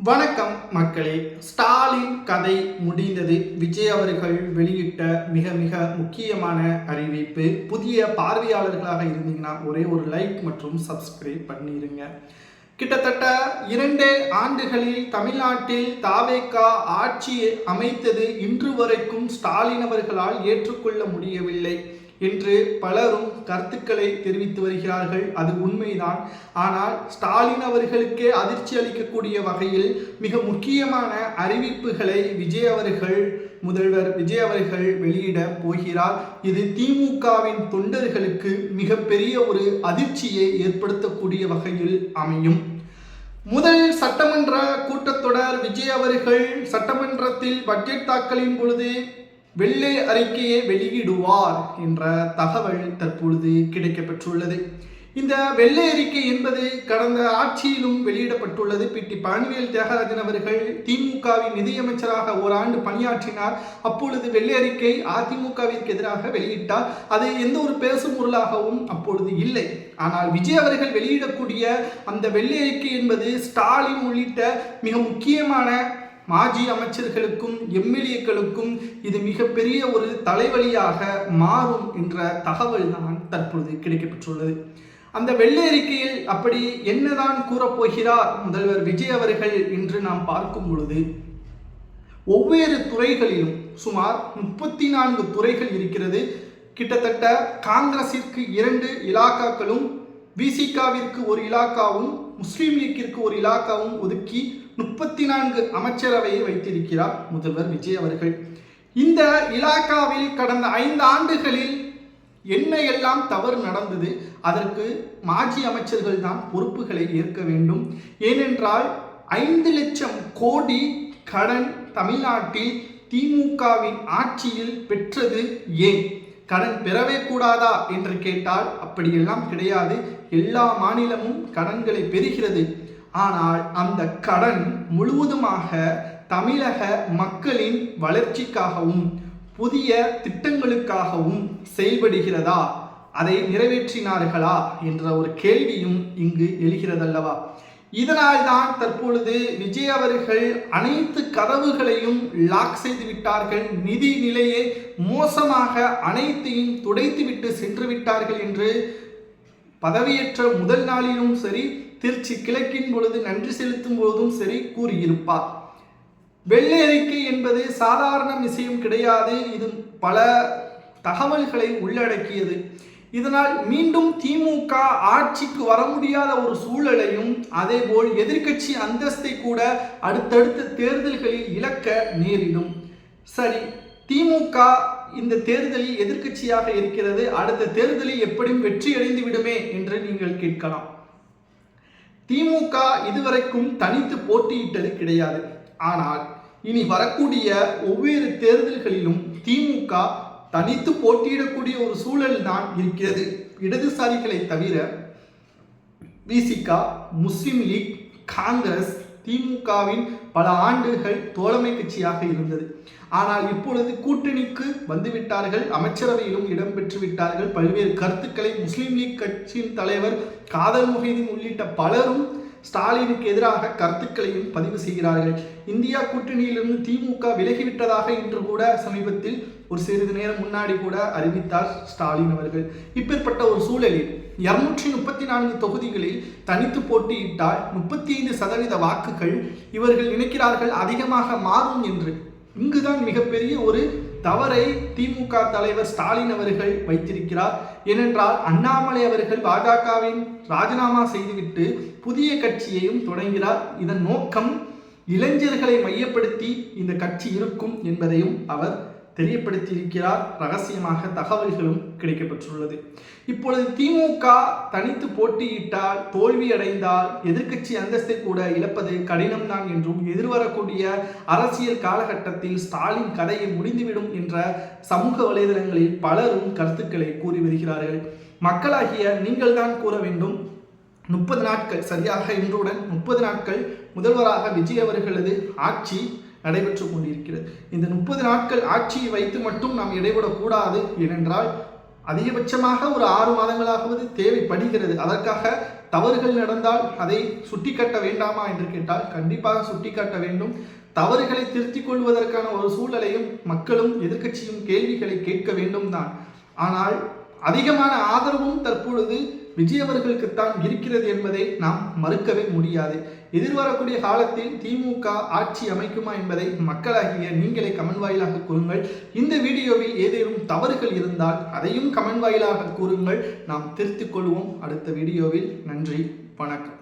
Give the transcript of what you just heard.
வணக்கம் மக்களே. ஸ்டாலின் கதை முடிந்தது. விஜய் அவர்கள் வெளியிட்ட மிக மிக முக்கியமான அறிவிப்பு. புதிய பார்வையாளர்களாக இருந்தீங்கன்னா ஒரே ஒரு லைக் மற்றும் சப்ஸ்கிரைப் பண்ணிருங்க. கிட்டத்தட்ட 2 ஆண்டுகளில் தமிழ்நாட்டில் தாவேகா ஆட்சி அமைத்தது இன்று வரைக்கும் ஸ்டாலின் அவர்களால் ஏற்றுக்கொள்ள முடியவில்லை என்று பலரும் கருத்துக்களை தெரிவித்து வருகிறார்கள். அது உண்மைதான். ஆனால் ஸ்டாலின் அவர்களுக்கே அதிர்ச்சி அளிக்கக்கூடிய வகையில் மிக முக்கியமான அறிவிப்புகளை முதல்வர் விஜய் அவர்கள் வெளியிட போகிறார். இது திமுகவின் தொண்டர்களுக்கு மிகப்பெரிய ஒரு அதிர்ச்சியை ஏற்படுத்தக்கூடிய வகையில் அமையும். முதல் சட்டமன்ற கூட்டத்தொடர் விஜய் அவர்கள் சட்டமன்றத்தில் பட்ஜெட் தாக்கலின் பொழுது வெள்ளை அறிக்கையை வெளியிடுவார் என்ற தகவல் தற்பொழுது கிடைக்கப்பெற்றுள்ளது. இந்த வெள்ளை அறிக்கை என்பது கடந்த ஆட்சியிலும் வெளியிடப்பட்டுள்ளது. பிடி பழனிவேல் தியாகராஜன் அவர்கள் திமுகவின் நிதியமைச்சராக ஓராண்டு பணியாற்றினார். அப்பொழுது வெள்ளை அறிக்கை அதிமுகவிற்கு எதிராக வெளியிட்டார். அது எந்த ஒரு பேசும் பொருளாகவும் அப்பொழுது இல்லை. ஆனால் விஜய் அவர்கள் வெளியிடக்கூடிய அந்த வெள்ளை அறிக்கை என்பது ஸ்டாலின் உள்ளிட்ட மிக முக்கியமான மாஜி அமைச்சர்களுக்கும் எம்எல்ஏக்களுக்கும் இது மிகப்பெரிய ஒரு தலைவலியாக மாறும் என்ற தகவல் தான் தற்பொழுது கிடைக்கப்பெற்றுள்ளது. அந்த வெள்ளை அறிக்கையில் அப்படி என்னதான் கூறப்போகிறார் முதல்வர் விஜய் அவர்கள் என்று நாம் பார்க்கும் பொழுது, ஒவ்வொரு துறைகளிலும் சுமார் 34 துறைகள் இருக்கிறது. கிட்டத்தட்ட காங்கிரசிற்கு 2 இலாக்காக்களும், விசிகாவிற்கு ஒரு இலாக்காவும், முஸ்லீம் லீக்கிற்கு ஒரு இலாக்காவும் ஒதுக்கி 34 அமைச்சரவையை வைத்திருக்கிறார் முதல்வர் விஜய் அவர்கள். இந்த இலாக்காவில் கடந்த 5 ஆண்டுகளில் என்ன எல்லாம் தவறு நடந்தது, அதற்கு மாஜி அமைச்சர்கள் தான் பொறுப்புகளை ஏற்க வேண்டும். ஏனென்றால் 5 லட்சம் கோடி கடன் தமிழ்நாட்டில் திமுகவின் ஆட்சியில் பெற்றது ஏன்? கடன் பெறவே கூடாதா என்று கேட்டால் அப்படியெல்லாம் கிடையாது. எல்லா மாநிலமும் கடன்களை பெறுகிறது. ஆனால் அந்த கடன் முழுவதுமாக தமிழக மக்களின் வளர்ச்சிக்காகவும் புதிய திட்டங்களுக்காகவும் செயல்படுகிறதா, அதை நிறைவேற்றினார்களா என்ற ஒரு கேள்வியும் இங்கு எழுகிறதல்லவா? இதனால்தான் தற்பொழுது விஜய் அவர்கள் அனைத்து கதவுகளையும் லாக் செய்து விட்டார்கள். நிதி நிலையை மோசமாக அனைத்தையும் துடைத்துவிட்டு சென்று விட்டார்கள் என்று பதவியேற்ற முதல் நாளிலும் சரி, திருச்சி கிழக்கின் பொழுது நன்றி செலுத்தும் பொழுதும் சரி கூறியிருப்பார். வெள்ளை அறிக்கை என்பது சாதாரண விஷயம் கிடையாது. இது பல தகவல்களை உள்ளடக்கியது. இதனால் மீண்டும் திமுக ஆட்சிக்கு வர முடியாத ஒரு சூழலையும், அதேபோல் எதிர்க்கட்சி அந்தஸ்தை கூட அடுத்தடுத்த தேர்தல்களில் இழக்க நேரிடும். சரி, திமுக இந்த தேர்தலில் எதிர்க்கட்சியாக இருக்கிறது. அடுத்த தேர்தலில் எப்படியும் வெற்றி அடைந்து விடுமே என்று நீங்கள் கேட்கலாம். திமுக இதுவரைக்கும் தனித்து போட்டியிட்டது கிடையாது. ஆனால் இனி வரக்கூடிய ஒவ்வொரு தேர்தல்களிலும் திமுக தனித்து போட்டியிடக்கூடிய ஒரு சூழல் தான் இருக்கிறது. இடதுசாரிகளை தவிர விசிகா, முஸ்லிம் லீக், காங்கிரஸ் திமுகவின் பல ஆண்டுகள் தோழமை கட்சியாக இருந்தது. ஆனால் இப்பொழுது கூட்டணிக்கு வந்துவிட்டார்கள். அமைச்சரவையிலும் இடம்பெற்று விட்டார்கள். பல்வேறு கருத்துக்களை முஸ்லிம் லீக் கட்சியின் தலைவர் காதர் மொஹிதீன் உள்ளிட்ட பலரும் ஸ்டாலினுக்கு எதிராக கருத்துக்களையும் பதிவு செய்கிறார்கள். இந்தியா கூட்டணியிலிருந்து திமுக விலகிவிட்டதாக இன்று கூட சமீபத்தில் ஒரு சிறிது நேரம் முன்னாடி கூட அறிவித்தார் ஸ்டாலின் அவர்கள். இப்பேற்பட்ட ஒரு சூழலில் 234 தொகுதிகளில் தனித்து போட்டியிட்டால் 35% வாக்குகள் இவர்கள் நினைக்கிறார்கள் அதிகமாக மாறும் என்று. இங்குதான் மிகப்பெரிய ஒரு தவறை திமுக தலைவர் ஸ்டாலின் அவர்கள் வைத்திருக்கிறார். ஏனென்றால் அண்ணாமலை அவர்கள் பாஜகவின் ராஜினாமா செய்துவிட்டு புதிய கட்சியையும் தொடங்கிறார். இதன் நோக்கம் இளைஞர்களை மையப்படுத்தி இந்த கட்சி இருக்கும் என்பதையும் அவர் தெரியப்படுத்தியிருக்கிறார். ரகசியமாக தகவல்களும் கிடைக்கப்பெற்றுள்ளது. இப்பொழுது திமுக தனித்து போட்டியிட்டால், தோல்வி அடைந்தால் எதிர்க்கட்சி அந்தஸ்தை கூட இழப்பது கடினம்தான் என்றும், எதிர்வரக்கூடிய அரசியல் காலகட்டத்தில் ஸ்டாலின் கதையை முடிந்துவிடும் என்ற சமூக வலைதளங்களில் பலரும் கருத்துக்களை கூறி வருகிறார்கள். மக்களாகிய நீங்கள் தான் கூற வேண்டும். 30 நாட்கள், சரியாக இன்றுடன் 30 நாட்கள் முதல்வராக விஜய் அவர்களது ஆட்சி நடைபெற்று கொண்டிருக்கிறது. இந்த 30 நாட்கள் ஆட்சியை வைத்து மட்டும் நாம் இடைவிடக்கூடாது. ஏனென்றால் அதிகபட்சமாக ஒரு 6 மாதங்களாவது தேவைப்படுகிறது. அதற்காக தவறுகள் நடந்தால் அதை சுட்டிக்காட்ட வேண்டாமா என்று கேட்டால் கண்டிப்பாக சுட்டிக்காட்ட வேண்டும். தவறுகளை திருத்திக் கொள்வதற்கான ஒரு சூழலையும் மக்களும் எதிர்க்கட்சியும் கேள்விகளை கேட்க வேண்டும் தான். ஆனால் அதிகமான ஆதரவும் தற்பொழுது விஜய் அவர்களுக்குத்தான் இருக்கிறது என்பதை நாம் மறுக்கவே முடியாது. எதிர்வரக்கூடிய காலத்தில் திமுக ஆட்சி அமைக்குமா என்பதை மக்களாகிய நீங்களே கமெண்ட் வாயிலாக கூறுங்கள். இந்த வீடியோவில் ஏதேனும் தவறுகள் இருந்தால் அதையும் கமெண்ட் வாயிலாக கூறுங்கள். நாம் திருத்திக் கொள்வோம் அடுத்த வீடியோவில். நன்றி, வணக்கம்.